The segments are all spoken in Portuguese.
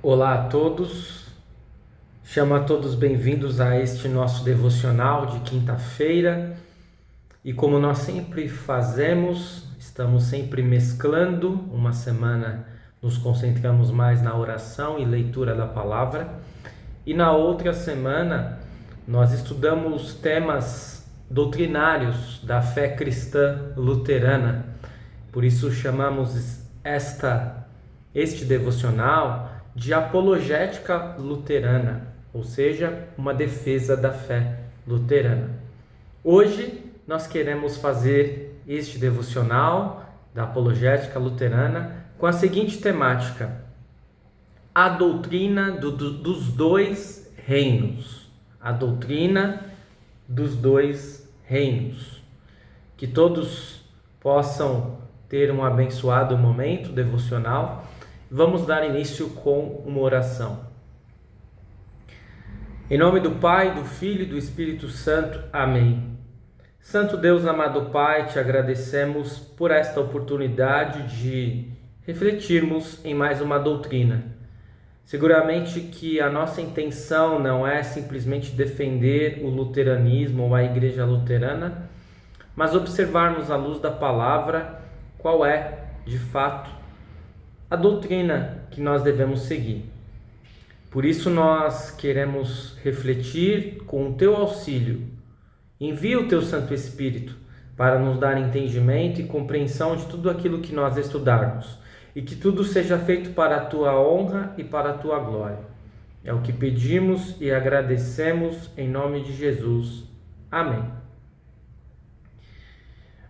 Olá a todos, chamo a todos bem-vindos a este nosso devocional de quinta-feira e como nós sempre fazemos, estamos sempre mesclando, uma semana nos concentramos mais na oração e leitura da palavra e na outra semana nós estudamos temas doutrinários da fé cristã luterana, por isso chamamos este devocional de apologética luterana, ou seja, uma defesa da fé luterana. Hoje nós queremos fazer este devocional da apologética luterana com a seguinte temática: a doutrina dos dois reinos. A doutrina dos dois reinos. Que todos possam ter um abençoado momento devocional. Vamos dar início com uma oração. Em nome do Pai, do Filho e do Espírito Santo. Amém. Santo Deus, amado Pai, te agradecemos por esta oportunidade de refletirmos em mais uma doutrina. Seguramente que a nossa intenção não é simplesmente defender o luteranismo ou a Igreja Luterana, mas observarmos à luz da palavra qual é, de fato, a doutrina que nós devemos seguir. Por isso nós queremos refletir com o teu auxílio. Envia o teu Santo Espírito para nos dar entendimento e compreensão de tudo aquilo que nós estudarmos, e que tudo seja feito para a tua honra e para a tua glória. É o que pedimos e agradecemos em nome de Jesus. Amém.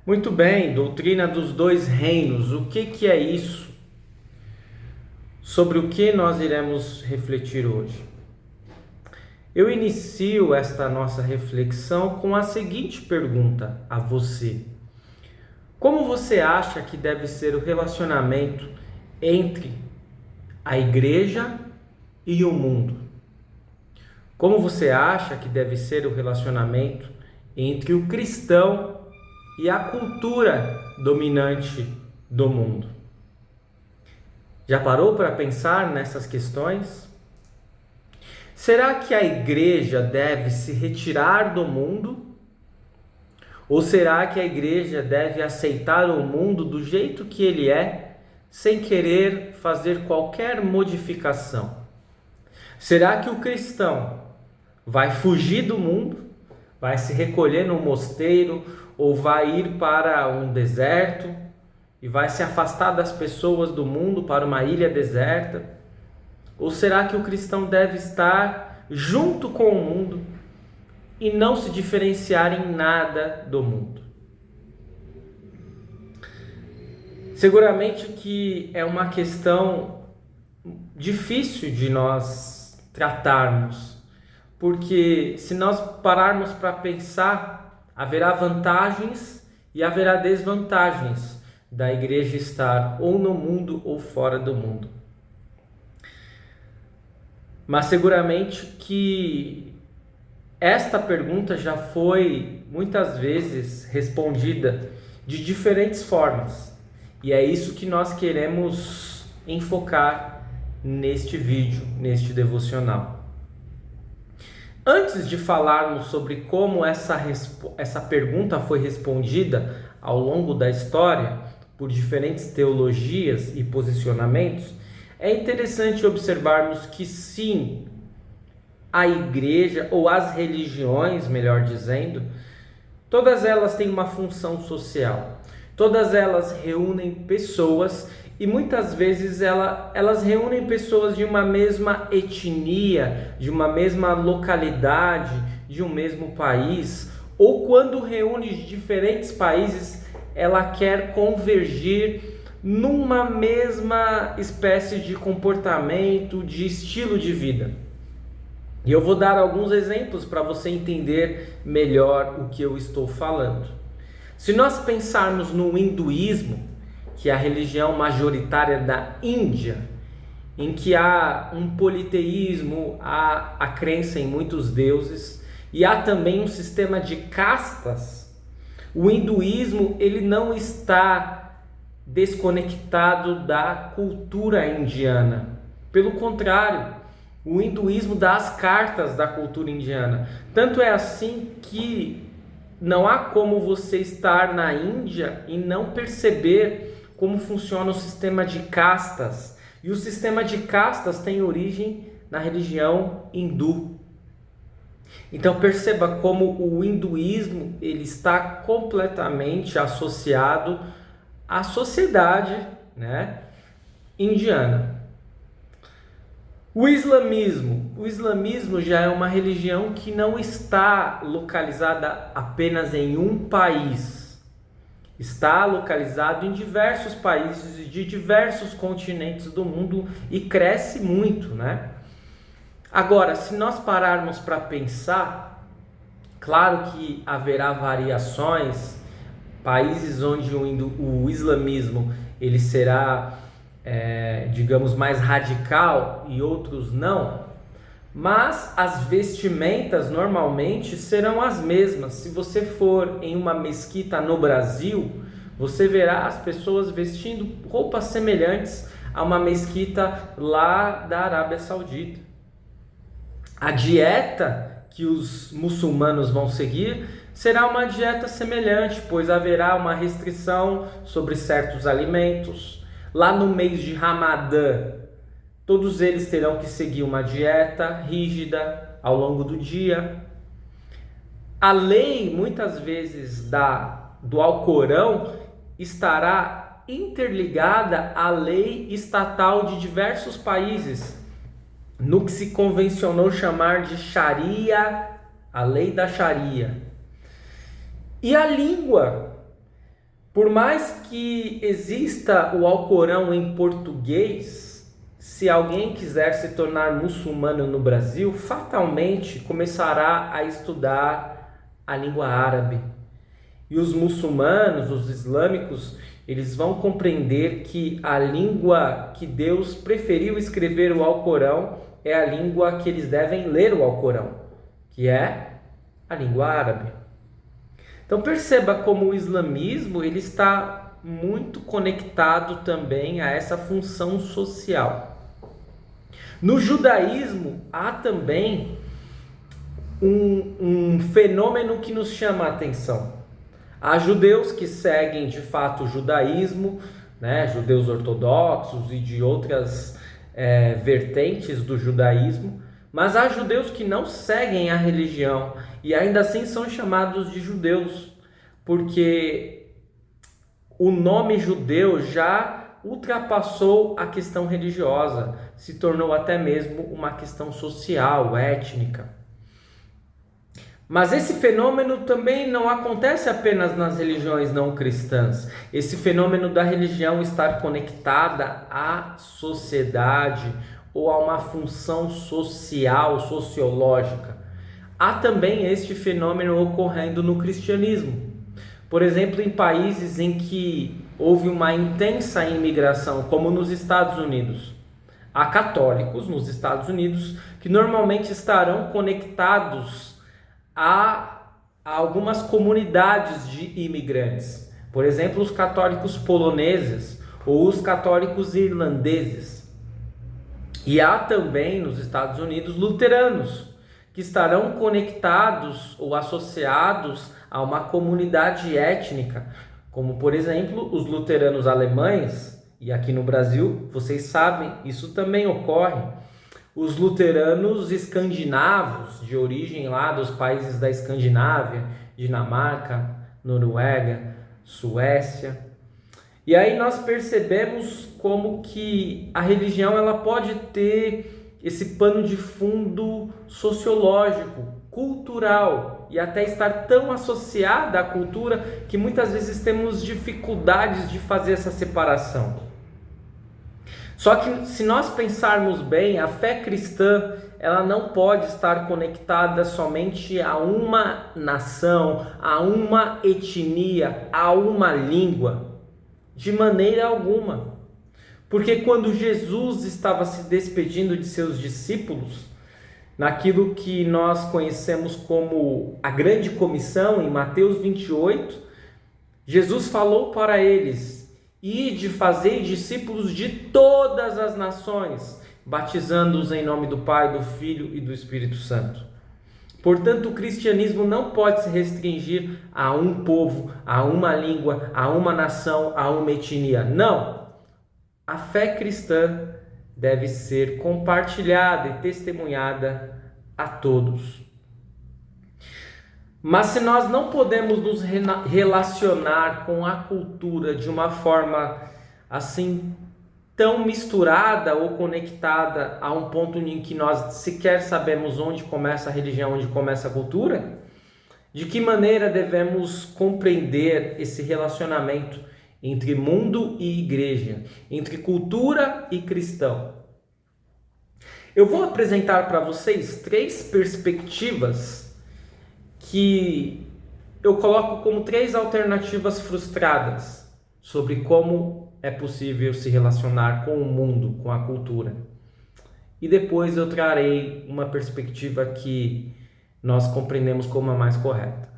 Muito bem, doutrina dos dois reinos. O que é isso? Sobre o que nós iremos refletir hoje? Eu inicio esta nossa reflexão com a seguinte pergunta a você: como você acha que deve ser o relacionamento entre a igreja e o mundo? Como você acha que deve ser o relacionamento entre o cristão e a cultura dominante do mundo? Já parou para pensar nessas questões? Será que a igreja deve se retirar do mundo? Ou será que a igreja deve aceitar o mundo do jeito que ele é, sem querer fazer qualquer modificação? Será que o cristão vai fugir do mundo, vai se recolher num mosteiro ou vai ir para um deserto e vai se afastar das pessoas do mundo para uma ilha deserta? Ou será que o cristão deve estar junto com o mundo e não se diferenciar em nada do mundo? Seguramente que é uma questão difícil de nós tratarmos, porque se nós pararmos para pensar, haverá vantagens e haverá desvantagens da igreja estar ou no mundo ou fora do mundo. Mas seguramente que esta pergunta já foi muitas vezes respondida de diferentes formas. E é isso que nós queremos enfocar neste vídeo, neste devocional. Antes de falarmos sobre como essa pergunta foi respondida ao longo da história, por diferentes teologias e posicionamentos, é interessante observarmos que sim, a igreja ou as religiões, melhor dizendo, todas elas têm uma função social. Todas elas reúnem pessoas e muitas vezes elas reúnem pessoas de uma mesma etnia, de uma mesma localidade, de um mesmo país, ou quando reúne diferentes países, ela quer convergir numa mesma espécie de comportamento, de estilo de vida. E eu vou dar alguns exemplos para você entender melhor o que eu estou falando. Se nós pensarmos no hinduísmo, que é a religião majoritária da Índia, em que há um politeísmo, há a crença em muitos deuses e há também um sistema de castas, o hinduísmo ele não está desconectado da cultura indiana. Pelo contrário, o hinduísmo dá as cartas da cultura indiana. Tanto é assim que não há como você estar na Índia e não perceber como funciona o sistema de castas. E o sistema de castas tem origem na religião hindu. Então perceba como o hinduísmo ele está completamente associado à sociedade, né, indiana. O islamismo já é uma religião que não está localizada apenas em um país. Está localizado em diversos países de diversos continentes do mundo e cresce muito, né? Agora, se nós pararmos para pensar, claro que haverá variações, países onde o islamismo ele será digamos, mais radical e outros não, mas as vestimentas normalmente serão as mesmas. Se você for em uma mesquita no Brasil, você verá as pessoas vestindo roupas semelhantes a uma mesquita lá da Arábia Saudita. A dieta que os muçulmanos vão seguir será uma dieta semelhante, pois haverá uma restrição sobre certos alimentos. Lá no mês de Ramadã, todos eles terão que seguir uma dieta rígida ao longo do dia. A lei, muitas vezes, do Alcorão estará interligada à lei estatal de diversos países, no que se convencionou chamar de Sharia, a lei da Sharia. E a língua, por mais que exista o Alcorão em português, se alguém quiser se tornar muçulmano no Brasil, fatalmente começará a estudar a língua árabe. E os muçulmanos, os islâmicos, eles vão compreender que a língua que Deus preferiu escrever o Alcorão é a língua que eles devem ler o Alcorão, que é a língua árabe. Então perceba como o islamismo ele está muito conectado também a essa função social. No judaísmo há também um fenômeno que nos chama a atenção. Há judeus que seguem de fato o judaísmo, né, judeus ortodoxos e de outras vertentes do judaísmo, mas há judeus que não seguem a religião e ainda assim são chamados de judeus, porque o nome judeu já ultrapassou a questão religiosa, se tornou até mesmo uma questão social, étnica. Mas esse fenômeno também não acontece apenas nas religiões não cristãs. Esse fenômeno da religião estar conectada à sociedade ou a uma função social, sociológica. Há também este fenômeno ocorrendo no cristianismo. Por exemplo, em países em que houve uma intensa imigração, como nos Estados Unidos. Há católicos nos Estados Unidos que normalmente estarão conectados a algumas comunidades de imigrantes. Por exemplo, os católicos poloneses ou os católicos irlandeses. E há também nos Estados Unidos luteranos, que estarão conectados ou associados a uma comunidade étnica, como por exemplo os luteranos alemães, e aqui no Brasil, vocês sabem, isso também ocorre. Os luteranos escandinavos, de origem lá dos países da Escandinávia, Dinamarca, Noruega, Suécia. E aí nós percebemos como que a religião ela pode ter esse pano de fundo sociológico, cultural, e até estar tão associada à cultura que muitas vezes temos dificuldades de fazer essa separação. Só que se nós pensarmos bem, a fé cristã ela não pode estar conectada somente a uma nação, a uma etnia, a uma língua, de maneira alguma. Porque quando Jesus estava se despedindo de seus discípulos, naquilo que nós conhecemos como a grande comissão, em Mateus 28, Jesus falou para eles: ide, fazei discípulos de todas as nações, batizando-os em nome do Pai, do Filho e do Espírito Santo. Portanto, o cristianismo não pode se restringir a um povo, a uma língua, a uma nação, a uma etnia. Não! A fé cristã deve ser compartilhada e testemunhada a todos. Mas se nós não podemos nos relacionar com a cultura de uma forma assim tão misturada ou conectada a um ponto em que nós sequer sabemos onde começa a religião, onde começa a cultura, de que maneira devemos compreender esse relacionamento entre mundo e igreja, entre cultura e cristão? Eu vou apresentar para vocês 3 perspectivas que eu coloco como 3 alternativas frustradas sobre como é possível se relacionar com o mundo, com a cultura. E depois eu trarei uma perspectiva que nós compreendemos como a mais correta.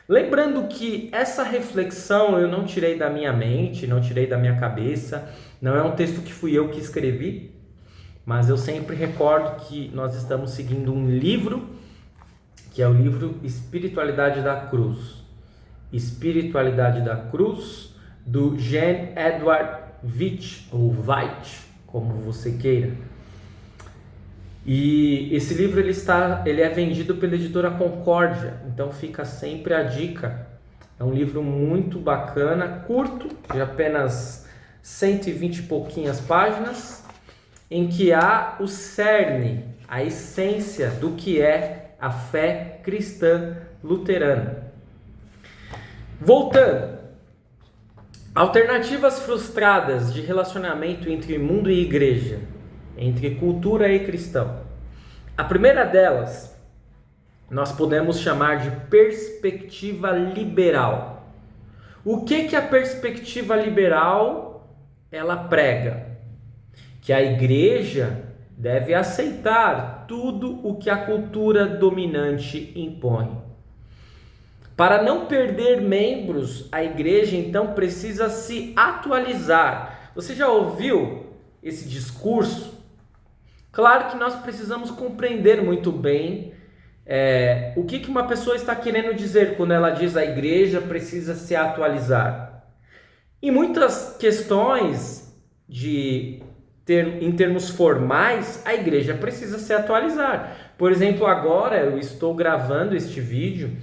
Lembrando que essa reflexão eu não tirei da minha mente, não tirei da minha cabeça, não é um texto que fui eu que escrevi, mas eu sempre recordo que nós estamos seguindo um livro, que é o livro Espiritualidade da Cruz. Espiritualidade da Cruz, do Jean Edward Veit, ou Veit, como você queira. E esse livro ele é vendido pela editora Concórdia, então fica sempre a dica. É um livro muito bacana, curto, de apenas 120 e pouquinhas páginas, em que há o cerne, a essência do que é a fé cristã luterana. Voltando, alternativas frustradas de relacionamento entre mundo e igreja, entre cultura e cristão. A primeira delas, nós podemos chamar de perspectiva liberal. O que a perspectiva liberal ela prega? Que a igreja deve aceitar tudo o que a cultura dominante impõe. Para não perder membros, a igreja então precisa se atualizar. Você já ouviu esse discurso? Claro que nós precisamos compreender muito bem o que uma pessoa está querendo dizer quando ela diz a igreja precisa se atualizar. Em muitas questões em termos formais, a igreja precisa se atualizar. Por exemplo, agora eu estou gravando este vídeo,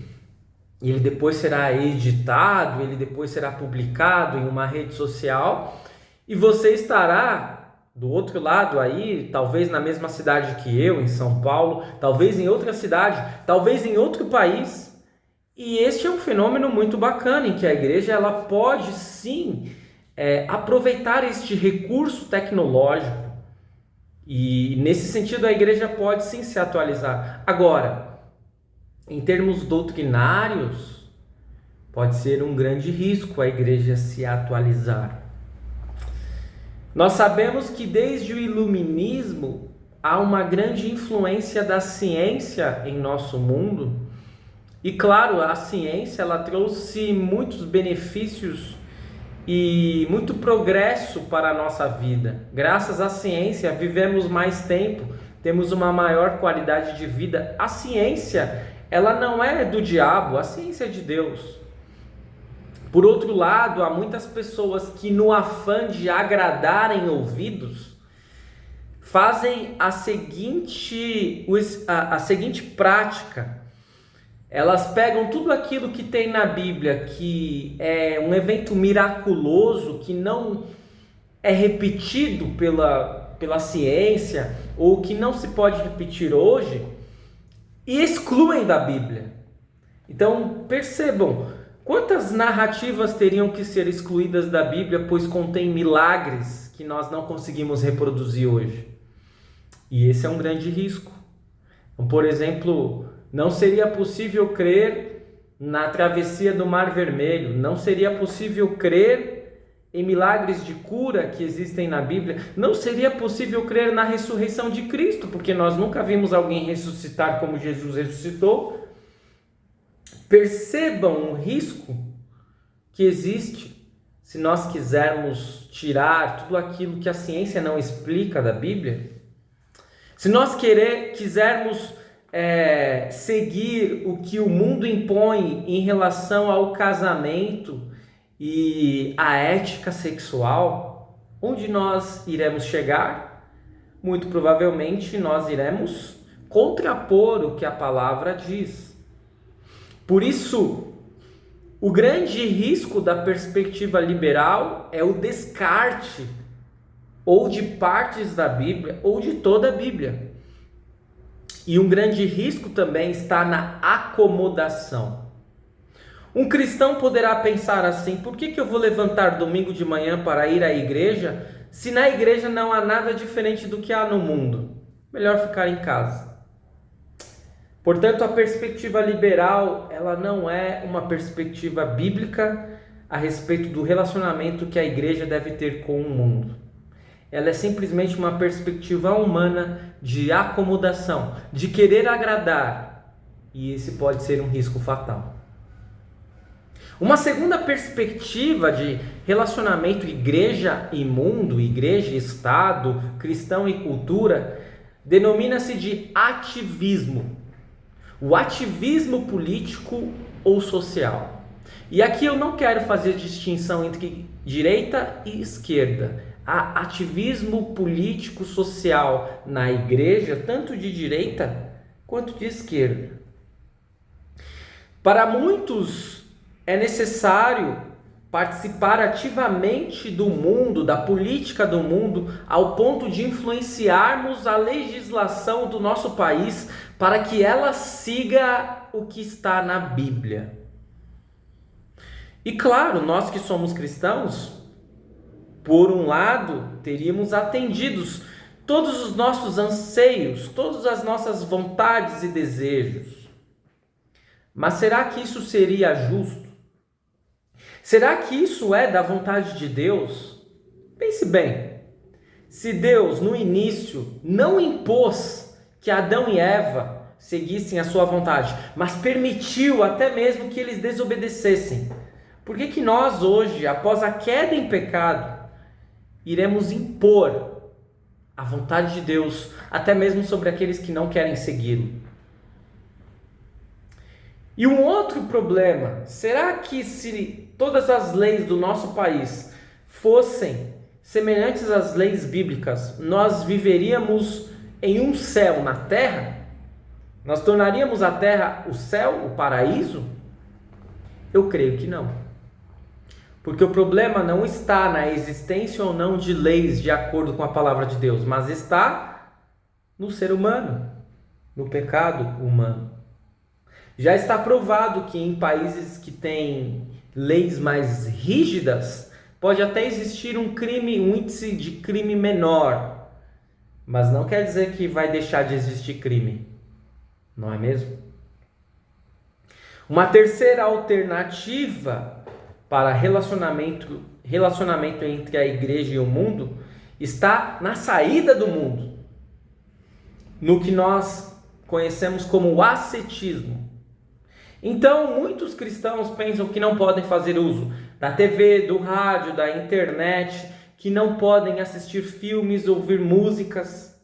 e ele depois será editado, ele depois será publicado em uma rede social, e você estará do outro lado aí, talvez na mesma cidade que eu, em São Paulo, talvez em outra cidade, talvez em outro país. E este é um fenômeno muito bacana, em que a igreja ela pode sim aproveitar este recurso tecnológico. E nesse sentido a igreja pode sim se atualizar. Agora, em termos doutrinários, pode ser um grande risco a igreja se atualizar. Nós sabemos que desde o iluminismo há uma grande influência da ciência em nosso mundo. E claro, a ciência ela trouxe muitos benefícios e muito progresso para a nossa vida. Graças à ciência vivemos mais tempo, temos uma maior qualidade de vida. A ciência ela não é do diabo, a ciência é de Deus. Por outro lado, há muitas pessoas que no afã de agradarem ouvidos, fazem a seguinte prática. Elas pegam tudo aquilo que tem na Bíblia, que é um evento miraculoso, que não é repetido pela ciência, ou que não se pode repetir hoje, e excluem da Bíblia. Então, percebam, quantas narrativas teriam que ser excluídas da Bíblia, pois contém milagres que nós não conseguimos reproduzir hoje? E esse é um grande risco. Então, por exemplo, não seria possível crer na travessia do Mar Vermelho, não seria possível crer em milagres de cura que existem na Bíblia, não seria possível crer na ressurreição de Cristo, porque nós nunca vimos alguém ressuscitar como Jesus ressuscitou. Percebam o risco que existe se nós quisermos tirar tudo aquilo que a ciência não explica da Bíblia. Se nós quisermos seguir o que o mundo impõe em relação ao casamento e à ética sexual, onde nós iremos chegar? Muito provavelmente nós iremos contrapor o que a palavra diz. Por isso, o grande risco da perspectiva liberal é o descarte ou de partes da Bíblia ou de toda a Bíblia. E um grande risco também está na acomodação. Um cristão poderá pensar assim: por que eu vou levantar domingo de manhã para ir à igreja, se na igreja não há nada diferente do que há no mundo? Melhor ficar em casa. Portanto, a perspectiva liberal, ela não é uma perspectiva bíblica a respeito do relacionamento que a igreja deve ter com o mundo. Ela é simplesmente uma perspectiva humana de acomodação, de querer agradar. E esse pode ser um risco fatal. Uma segunda perspectiva de relacionamento igreja e mundo, igreja e Estado, cristão e cultura, denomina-se de ativismo. O ativismo político ou social. E aqui eu não quero fazer distinção entre direita e esquerda. Há ativismo político social na igreja, tanto de direita quanto de esquerda. Para muitos é necessário participar ativamente do mundo, da política do mundo, ao ponto de influenciarmos a legislação do nosso país para que ela siga o que está na Bíblia. E claro, nós que somos cristãos, por um lado, teríamos atendidos todos os nossos anseios, todas as nossas vontades e desejos. Mas será que isso seria justo? Será que isso é da vontade de Deus? Pense bem, se Deus no início não impôs que Adão e Eva seguissem a sua vontade, mas permitiu até mesmo que eles desobedecessem, por que nós hoje, após a queda em pecado, iremos impor a vontade de Deus, até mesmo sobre aqueles que não querem segui-lo? E um outro problema, será que se todas as leis do nosso país fossem semelhantes às leis bíblicas, nós viveríamos em um céu na terra? Nós tornaríamos a terra o céu, o paraíso? Eu creio que não. Porque o problema não está na existência ou não de leis de acordo com a palavra de Deus, mas está no ser humano, no pecado humano. Já está provado que em países que têm leis mais rígidas, pode até existir um índice de crime menor, mas não quer dizer que vai deixar de existir crime, não é mesmo? Uma terceira alternativa para relacionamento entre a igreja e o mundo está na saída do mundo, no que nós conhecemos como o ascetismo. Então, muitos cristãos pensam que não podem fazer uso da TV, do rádio, da internet, que não podem assistir filmes, ouvir músicas.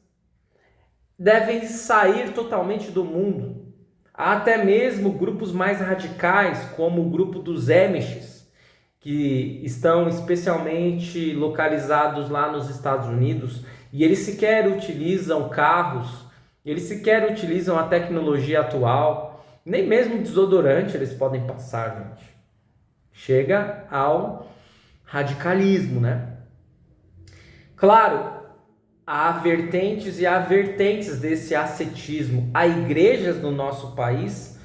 Devem sair totalmente do mundo. Há até mesmo grupos mais radicais, como o grupo dos Amish, que estão especialmente localizados lá nos Estados Unidos, e eles sequer utilizam carros, eles sequer utilizam a tecnologia atual, nem mesmo desodorante eles podem passar, gente. Chega ao radicalismo, né? Claro, há vertentes e há vertentes desse ascetismo. Há igrejas no nosso país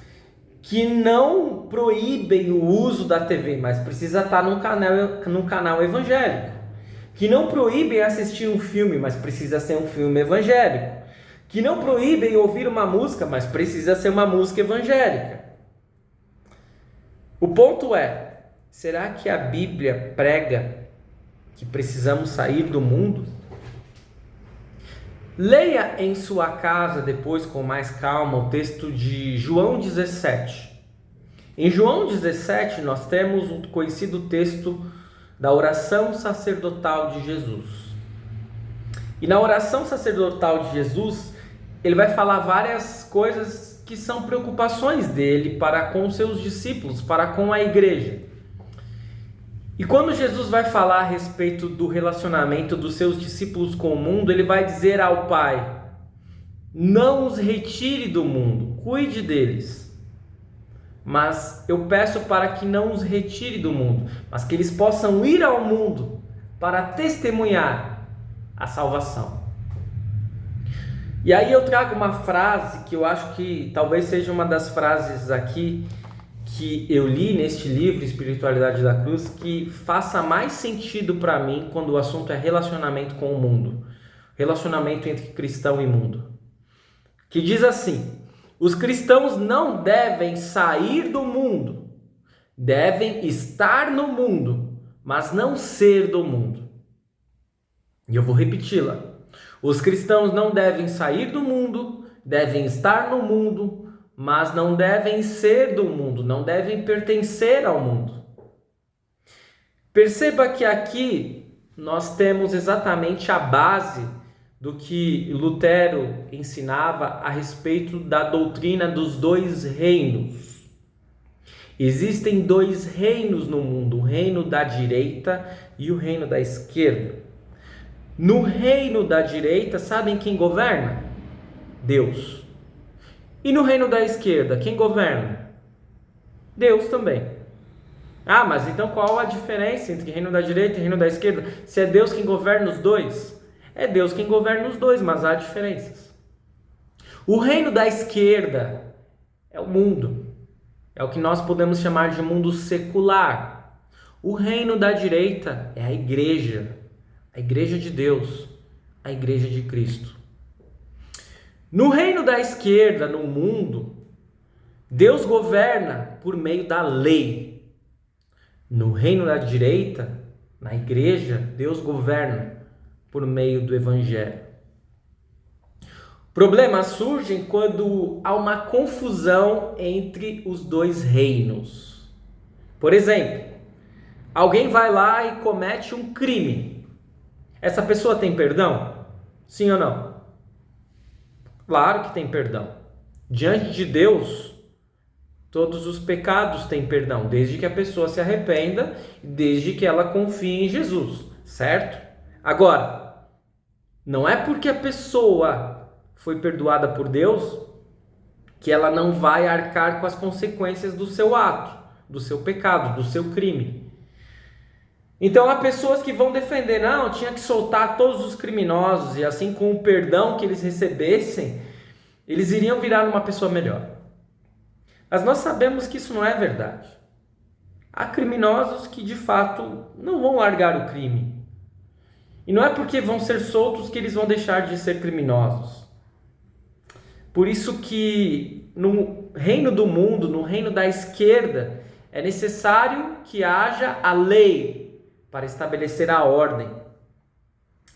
que não proíbem o uso da TV, mas precisa estar num canal evangélico. Que não proíbem assistir um filme, mas precisa ser um filme evangélico. Que não proíbem ouvir uma música, mas precisa ser uma música evangélica. O ponto é, será que a Bíblia prega que precisamos sair do mundo? Leia em sua casa depois com mais calma o texto de João 17. Em João 17 nós temos o conhecido texto da oração sacerdotal de Jesus. E na oração sacerdotal de Jesus, ele vai falar várias coisas que são preocupações dele para com os seus discípulos, para com a igreja. E quando Jesus vai falar a respeito do relacionamento dos seus discípulos com o mundo, ele vai dizer ao Pai: não os retire do mundo, cuide deles. Mas eu peço para que não os retire do mundo, mas que eles possam ir ao mundo para testemunhar a salvação. E aí eu trago uma frase que eu acho que talvez seja uma das frases aqui que eu li neste livro, Espiritualidade da Cruz, que faça mais sentido para mim quando o assunto é relacionamento com o mundo, relacionamento entre cristão e mundo, que diz assim: os cristãos não devem sair do mundo, devem estar no mundo, mas não ser do mundo. E eu vou repeti-la: os cristãos não devem sair do mundo, devem estar no mundo, mas não devem ser do mundo, não devem pertencer ao mundo. Perceba que aqui nós temos exatamente a base do que Lutero ensinava a respeito da doutrina dos dois reinos. Existem dois reinos no mundo, o reino da direita e o reino da esquerda. No reino da direita, sabem quem governa? Deus. E no reino da esquerda, quem governa? Deus também. Ah, mas então qual a diferença entre reino da direita e reino da esquerda? Se é Deus quem governa os dois? É Deus quem governa os dois, mas há diferenças. O reino da esquerda é o mundo. É o que nós podemos chamar de mundo secular. O reino da direita é a igreja de Deus, a igreja de Cristo. No reino da esquerda, no mundo, Deus governa por meio da lei. No reino da direita, na igreja, Deus governa por meio do evangelho. Problemas surgem quando há uma confusão entre os dois reinos. Por exemplo, alguém vai lá e comete um crime. Essa pessoa tem perdão? Sim ou não? Claro que tem perdão. Diante de Deus, todos os pecados têm perdão, desde que a pessoa se arrependa, desde que ela confie em Jesus, certo? Agora, não é porque a pessoa foi perdoada por Deus que ela não vai arcar com as consequências do seu ato, do seu pecado, do seu crime. Então há pessoas que vão defender, não, tinha que soltar todos os criminosos e assim com o perdão que eles recebessem, eles iriam virar uma pessoa melhor. Mas nós sabemos que isso não é verdade. Há criminosos que de fato não vão largar o crime. E não é porque vão ser soltos que eles vão deixar de ser criminosos. Por isso que no reino do mundo, no reino da esquerda, é necessário que haja a lei para estabelecer a ordem.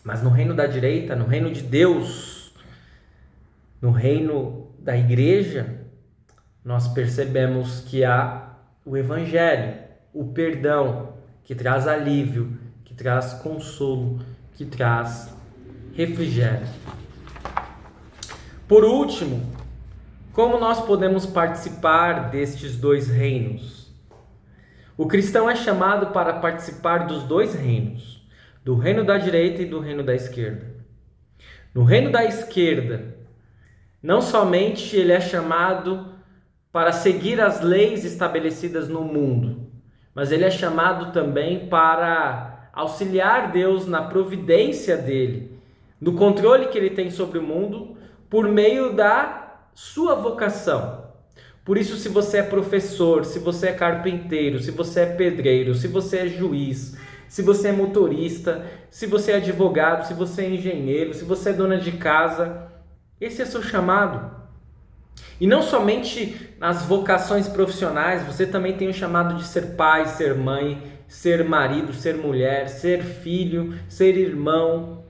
Mas no reino da direita, no reino de Deus, no reino da igreja, nós percebemos que há o evangelho, o perdão, que traz alívio, que traz consolo, que traz refrigério. Por último, como nós podemos participar destes dois reinos? O cristão é chamado para participar dos dois reinos, do reino da direita e do reino da esquerda. No reino da esquerda, não somente ele é chamado para seguir as leis estabelecidas no mundo, mas ele é chamado também para auxiliar Deus na providência dele, no controle que ele tem sobre o mundo, por meio da sua vocação. Por isso, se você é professor, se você é carpinteiro, se você é pedreiro, se você é juiz, se você é motorista, se você é advogado, se você é engenheiro, se você é dona de casa, esse é seu chamado. E não somente nas vocações profissionais, você também tem o chamado de ser pai, ser mãe, ser marido, ser mulher, ser filho, ser irmão.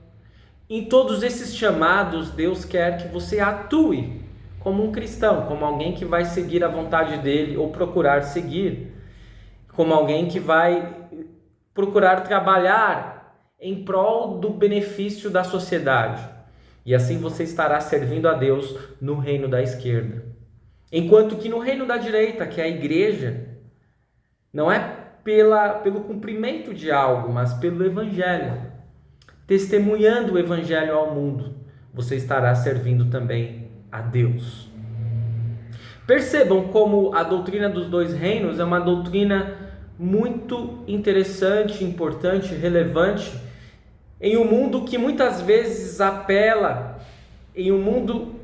Em todos esses chamados, Deus quer que você atue como um cristão, como alguém que vai seguir a vontade dele ou procurar seguir, como alguém que vai procurar trabalhar em prol do benefício da sociedade. E assim você estará servindo a Deus no reino da esquerda. Enquanto que no reino da direita, que é a igreja, não é pelo cumprimento de algo, mas pelo evangelho. Testemunhando o evangelho ao mundo, você estará servindo também a Deus. Percebam como a doutrina dos dois reinos é uma doutrina muito interessante, importante, relevante, em um mundo que muitas vezes apela, em um mundo,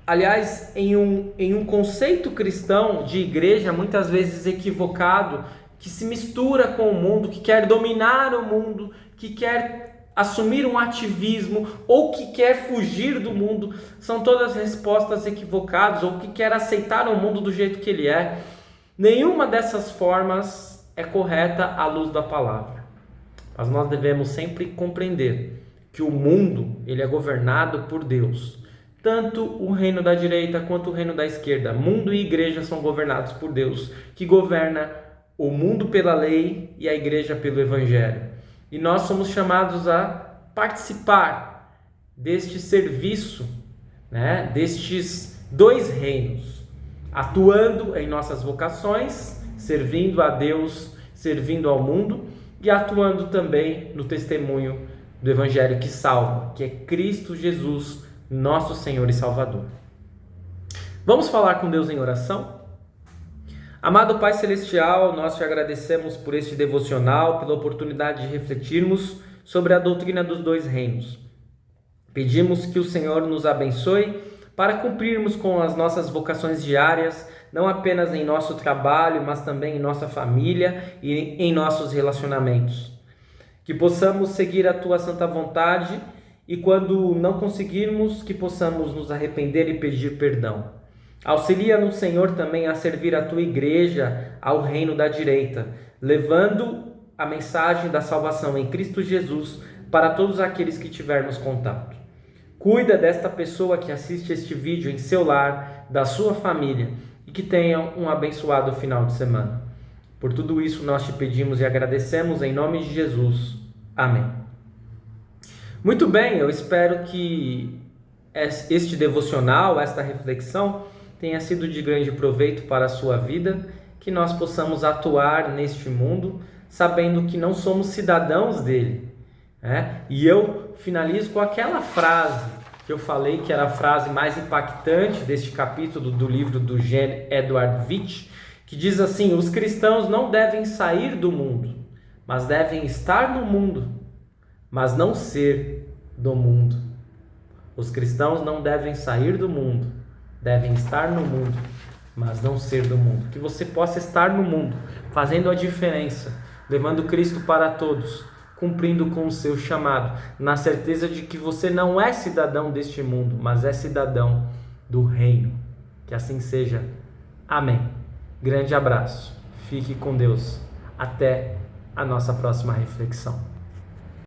aliás, em um conceito cristão de igreja muitas vezes equivocado, que se mistura com o mundo, que quer dominar o mundo, que quer assumir um ativismo ou que quer fugir do mundo. São todas respostas equivocadas, ou que quer aceitar o mundo do jeito que ele é. Nenhuma dessas formas é correta à luz da palavra. Mas nós devemos sempre compreender que o mundo ele é governado por Deus. Tanto o reino da direita quanto o reino da esquerda, mundo e igreja são governados por Deus, que governa o mundo pela lei e a igreja pelo evangelho. E nós somos chamados a participar deste serviço, destes dois reinos, atuando em nossas vocações, servindo a Deus, servindo ao mundo e atuando também no testemunho do evangelho que salva, que é Cristo Jesus, nosso Senhor e Salvador. Vamos falar com Deus em oração? Amado Pai Celestial, nós te agradecemos por este devocional, pela oportunidade de refletirmos sobre a doutrina dos dois reinos. Pedimos que o Senhor nos abençoe para cumprirmos com as nossas vocações diárias, não apenas em nosso trabalho, mas também em nossa família e em nossos relacionamentos. Que possamos seguir a Tua santa vontade e quando não conseguirmos, que possamos nos arrepender e pedir perdão. Auxilia-nos, Senhor, também a servir a Tua igreja ao reino da direita, levando a mensagem da salvação em Cristo Jesus para todos aqueles que tivermos contato. Cuida desta pessoa que assiste este vídeo em seu lar, da sua família, e que tenham um abençoado final de semana. Por tudo isso nós te pedimos e agradecemos em nome de Jesus. Amém. Muito bem, eu espero que este devocional, esta reflexão, tenha sido de grande proveito para a sua vida, que nós possamos atuar neste mundo, sabendo que não somos cidadãos dele. E eu finalizo com aquela frase que eu falei, que era a frase mais impactante deste capítulo do livro do Jean Edward Witt, que diz assim: os cristãos não devem sair do mundo, mas devem estar no mundo, mas não ser do mundo. Os cristãos não devem sair do mundo, devem estar no mundo, mas não ser do mundo. Que você possa estar no mundo, fazendo a diferença, levando Cristo para todos, cumprindo com o seu chamado, na certeza de que você não é cidadão deste mundo, mas é cidadão do reino. Que assim seja. Amém. Grande abraço. Fique com Deus. Até a nossa próxima reflexão.